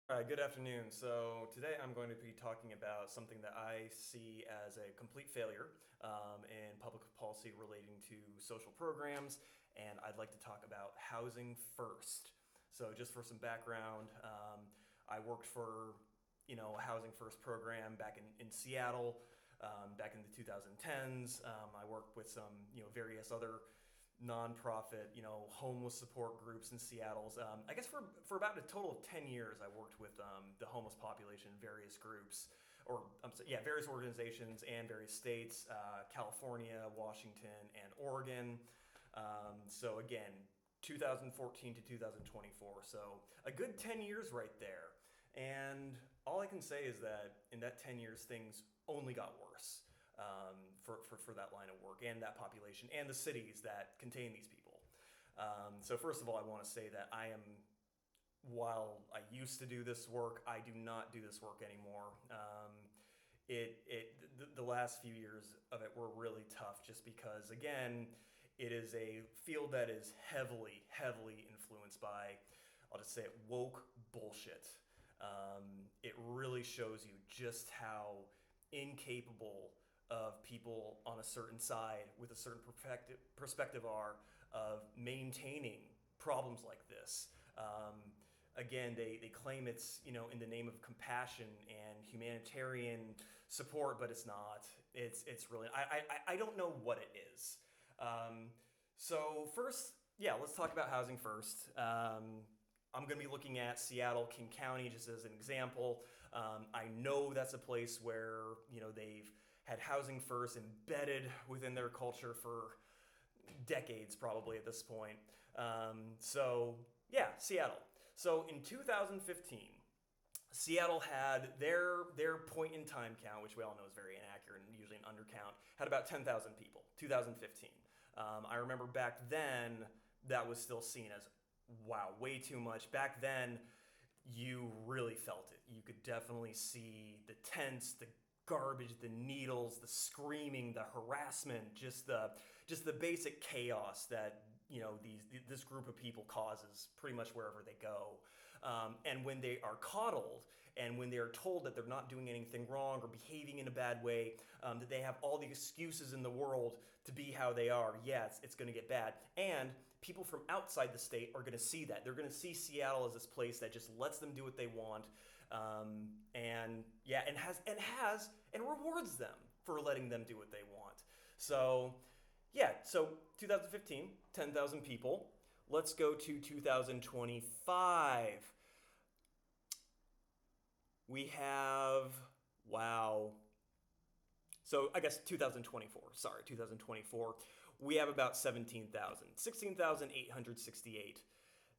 All right, good afternoon. So today I'm going to be talking about something that I see as a complete failure in public policy relating to social programs, and I'd like to talk about housing first. So just for some background, I worked for a housing first program back in Seattle back in the 2010s. I worked with some various other nonprofit, homeless support groups in Seattle's. I guess for about a total of 10 years, I worked with the homeless population in various groups, or various organizations and various states, California, Washington, and Oregon. So again, 2014 to 2024. So a good 10 years right there. And all I can say is that in that 10 years, things only got worse for that line of work and that population and the cities that contain these people. So first of all, I want to say that while I used to do this work, I do not do this work anymore. The last few years of it were really tough just because, again, it is a field that is heavily influenced by, I'll just say it, woke bullshit. It really shows you just how incapable of people on a certain side with a certain perspective are of maintaining problems like this. Again, they claim it's in the name of compassion and humanitarian support, but it's not. It's really I don't know what it is. So first, yeah, let's talk about housing first. I'm going to be looking at Seattle, King County, just as an example. I know that's a place where they've had housing first embedded within their culture for decades, probably at this point. So yeah, Seattle. So in 2015, Seattle had their point in time count, which we all know is very inaccurate and usually an undercount, had about 10,000 people. 2015. I remember back then that was still seen as wow, way too much. Back then, you really felt it. You could definitely see the tents, the garbage, the needles, the screaming, the harassment, just the basic chaos that this group of people causes pretty much wherever they go. And when they are coddled and when they are told that they're not doing anything wrong or behaving in a bad way, that they have all the excuses in the world to be how they are, yeah, it's going to get bad. And people from outside the state are going to see that. They're going to see Seattle as this place that just lets them do what they want, and rewards them for letting them do what they want. So yeah, so 2015, 10,000 people. Let's go to 2025. We have, wow. So I guess 2024, sorry, 2024. We have about 17,000, 16,868.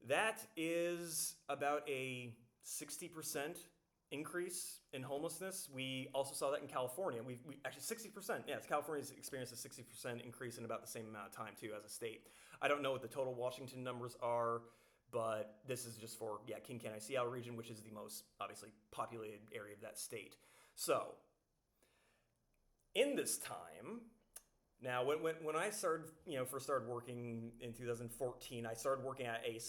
That is about a 60% increase in homelessness. We also saw that in California. We actually 60%. Yes, California's experienced a 60% increase in about the same amount of time too as a state. I don't know what the total Washington numbers are, but this is just for King County, Seattle region, which is the most obviously populated area of that state. So in this time, now, when I started, first started working in 2014, I started working at a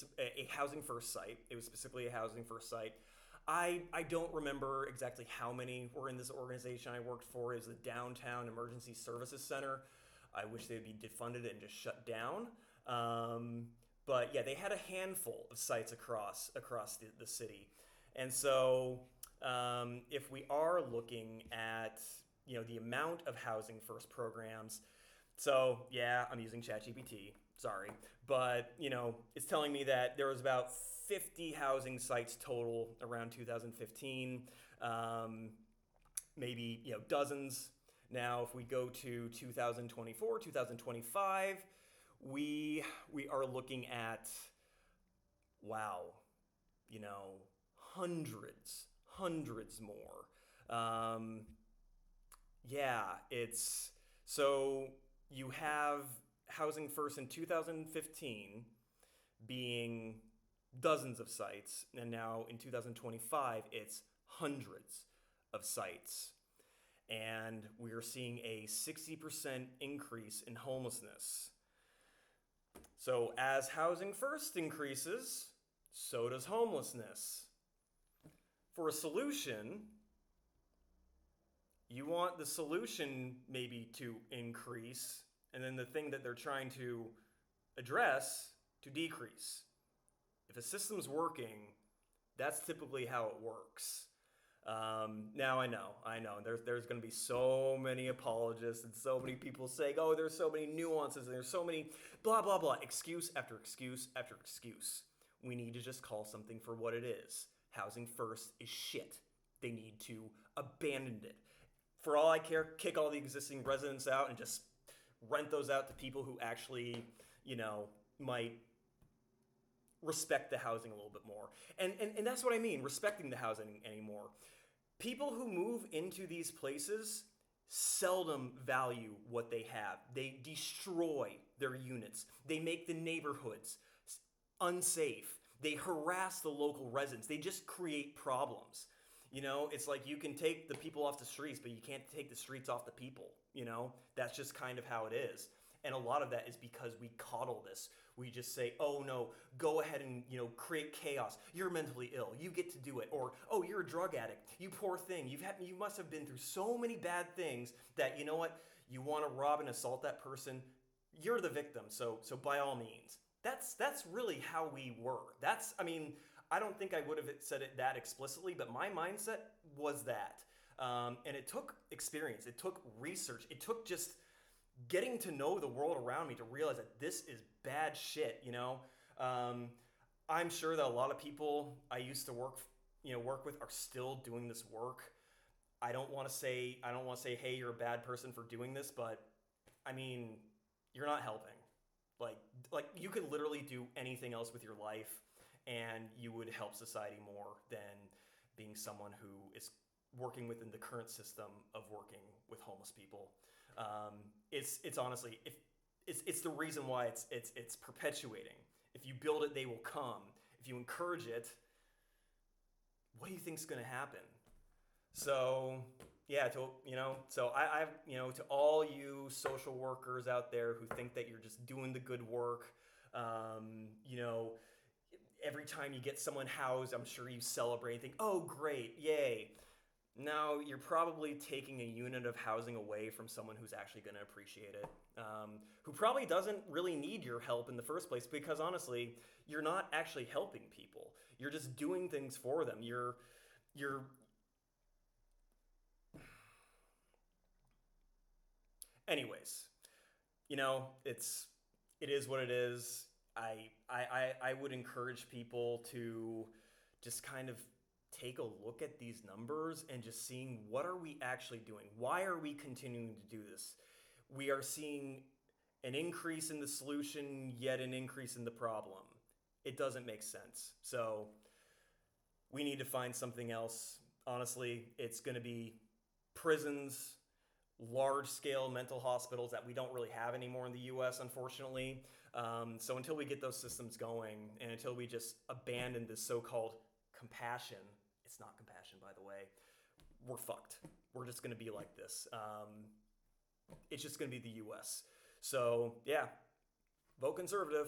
housing first site. It was specifically a housing first site. I don't remember exactly how many were in this organization I worked for. It was the Downtown Emergency Services Center. I wish they'd be defunded and just shut down. But yeah, they had a handful of sites across the city. And so if we are looking at the amount of housing first programs, so yeah, I'm using ChatGPT, sorry, but it's telling me that there was about 50 housing sites total around 2015, maybe dozens. Now, if we go to 2024, 2025, we are looking at, wow, hundreds more. Yeah, it's so you have housing first in 2015 being dozens of sites, and now in 2025 it's hundreds of sites. And we are seeing a 60% increase in homelessness. So as housing first increases, so does homelessness. for a solution, you want the solution maybe to increase, and then the thing that they're trying to address to decrease. If a system's working, that's typically how it works. Now I know. There's going to be so many apologists and so many people saying, "Oh, there's so many nuances and there's so many blah blah blah." Excuse after excuse after excuse. We need to just call something for what it is. Housing First is shit. They need to abandon it. For all I care, kick all the existing residents out and just rent those out to people who actually, might respect the housing a little bit more. And that's what I mean, respecting the housing anymore. People who move into these places seldom value what they have. They destroy their units. They make the neighborhoods unsafe. They harass the local residents. They just create problems. It's like you can take the people off the streets, but you can't take the streets off the people. That's just kind of how it is. And a lot of that is because we coddle this. We just say, oh no, go ahead and, create chaos. You're mentally ill. You get to do it. Or, oh, you're a drug addict. You poor thing. You must have been through so many bad things that, you know what? You want to rob and assault that person. You're the victim. So by all means, that's really how we were. I don't think I would have said it that explicitly, but my mindset was that. And it took experience. It took research. It took just getting to know the world around me to realize that this is bad shit, I'm sure that a lot of people I used to work with are still doing this work. I don't want to say, hey, you're a bad person for doing this, but you're not helping. Like you could literally do anything else with your life and you would help society more than being someone who is working within the current system of working with homeless people. It's honestly, it's the reason why it's perpetuating. If you build it, they will come. If you encourage it, what do you think's going to happen? So yeah, to all you social workers out there who think that you're just doing the good work, every time you get someone housed, I'm sure you celebrate and think, oh great, yay. No, you're probably taking a unit of housing away from someone who's actually going to appreciate it, who probably doesn't really need your help in the first place, because honestly, you're not actually helping people. You're just doing things for them. You're anyways, it is what it is. I would encourage people to just kind of take a look at these numbers and just seeing what are we actually doing? Why are we continuing to do this? We are seeing an increase in the solution, yet an increase in the problem. It doesn't make sense. So we need to find something else. Honestly, it's going to be prisons, large-scale mental hospitals that we don't really have anymore in the U.S., unfortunately. So until we get those systems going and until we just abandon this so-called compassion, it's not compassion, by the way, we're fucked. We're just going to be like this. It's just going to be the U.S. So, yeah, vote conservative.